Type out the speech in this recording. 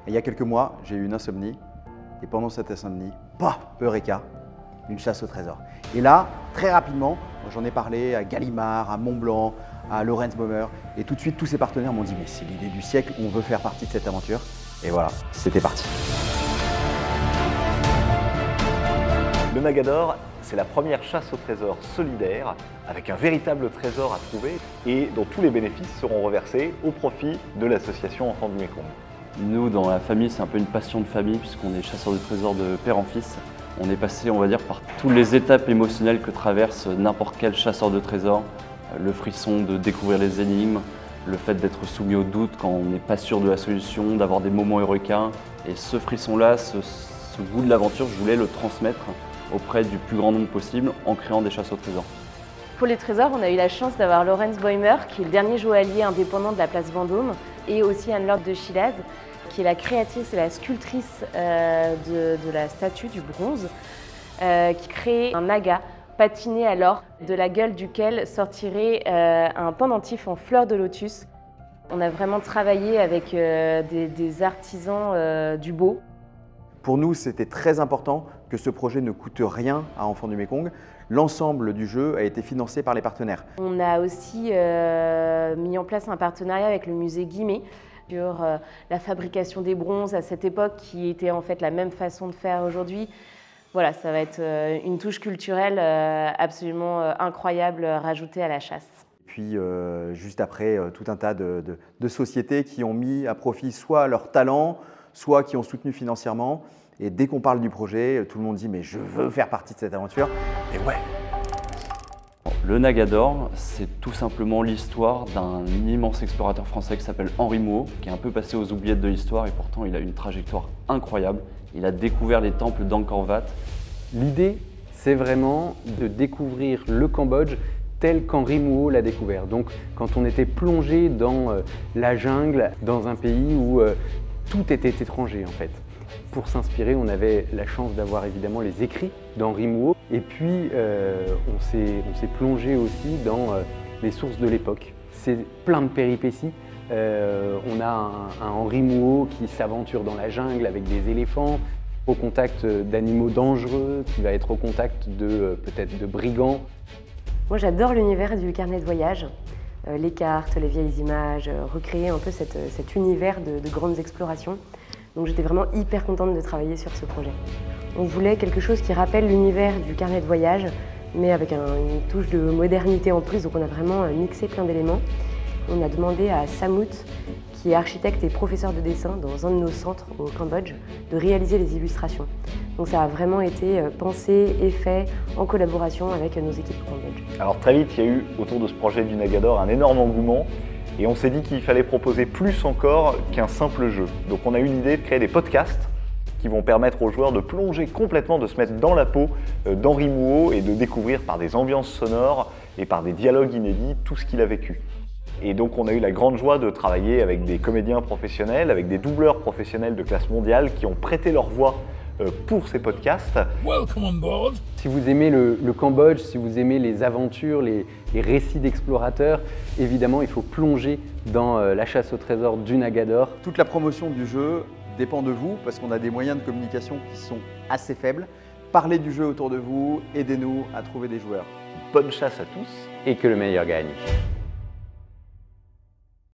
Et il y a quelques mois, j'ai eu une insomnie. Et pendant cette insomnie, eureka, une chasse au trésor. Et là, très rapidement, j'en ai parlé à Gallimard, à Montblanc, à Lorenz Bäumer. Et tout de suite, tous ces partenaires m'ont dit « mais c'est l'idée du siècle, on veut faire partie de cette aventure ». Et voilà, c'était parti. Le Nagador, c'est la première chasse au trésor solidaire avec un véritable trésor à trouver et dont tous les bénéfices seront reversés au profit de l'association Enfants du Mékong. Nous, dans la famille, c'est un peu une passion de famille puisqu'on est chasseurs de trésors de père en fils. On est passé, on va dire, par toutes les étapes émotionnelles que traverse n'importe quel chasseur de trésors. Le frisson de découvrir les énigmes, le fait d'être soumis au doute quand on n'est pas sûr de la solution, d'avoir des moments eureka. Et ce frisson-là, ce goût de l'aventure, je voulais le transmettre auprès du plus grand nombre possible en créant des chasses au trésor. Pour les trésors, on a eu la chance d'avoir Lorenz Bäumer, qui est le dernier joaillier indépendant de la place Vendôme, et aussi Anne-Laure de Chilaz, qui est la créatrice et la sculptrice de la statue du bronze, qui crée un naga patiné à l'or, de la gueule duquel sortirait un pendentif en fleurs de lotus. On a vraiment travaillé avec des artisans du beau. Pour nous, c'était très important que ce projet ne coûte rien à Enfants du Mékong. L'ensemble du jeu a été financé par les partenaires. On a aussi mis en place un partenariat avec le musée Guimet sur la fabrication des bronzes à cette époque, qui était en fait la même façon de faire aujourd'hui. Voilà, ça va être une touche culturelle absolument incroyable rajoutée à la chasse. Puis juste après, tout un tas de sociétés qui ont mis à profit soit leur talent, soit qui ont soutenu financièrement. Et dès qu'on parle du projet, tout le monde dit « mais je veux faire partie de cette aventure ». Et ouais. Le Nagador, c'est tout simplement l'histoire d'un immense explorateur français qui s'appelle Henri Mouhot, qui est un peu passé aux oubliettes de l'histoire et pourtant il a une trajectoire incroyable. Il a découvert les temples d'Angkor Wat. L'idée, c'est vraiment de découvrir le Cambodge tel qu'Henri Mouhot l'a découvert. Donc quand on était plongé dans la jungle, dans un pays où tout était étranger en fait. Pour s'inspirer, on avait la chance d'avoir évidemment les écrits d'Henri Mouhot et puis on s'est plongé aussi dans les sources de l'époque. C'est plein de péripéties. On a un Henri Mouhot qui s'aventure dans la jungle avec des éléphants, au contact d'animaux dangereux, qui va être au contact peut-être de brigands. Moi j'adore l'univers du carnet de voyage, les cartes, les vieilles images, recréer un peu cet univers de grandes explorations. Donc j'étais vraiment hyper contente de travailler sur ce projet. On voulait quelque chose qui rappelle l'univers du carnet de voyage, mais avec une touche de modernité en plus, donc on a vraiment mixé plein d'éléments. On a demandé à Samut, qui est architecte et professeur de dessin dans un de nos centres au Cambodge, de réaliser les illustrations. Donc ça a vraiment été pensé et fait en collaboration avec nos équipes au Cambodge. Alors très vite, il y a eu autour de ce projet du Nagador un énorme engouement et on s'est dit qu'il fallait proposer plus encore qu'un simple jeu. Donc on a eu l'idée de créer des podcasts qui vont permettre aux joueurs de plonger complètement, de se mettre dans la peau d'Henri Mouhot et de découvrir par des ambiances sonores et par des dialogues inédits tout ce qu'il a vécu. Et donc on a eu la grande joie de travailler avec des comédiens professionnels, avec des doubleurs professionnels de classe mondiale qui ont prêté leur voix pour ces podcasts. Welcome on board. Si vous aimez le Cambodge, si vous aimez les aventures, les récits d'explorateurs, évidemment il faut plonger dans la chasse au trésor du Nagador. Toute la promotion du jeu dépend de vous parce qu'on a des moyens de communication qui sont assez faibles. Parlez du jeu autour de vous, aidez-nous à trouver des joueurs. Bonne chasse à tous. Et que le meilleur gagne.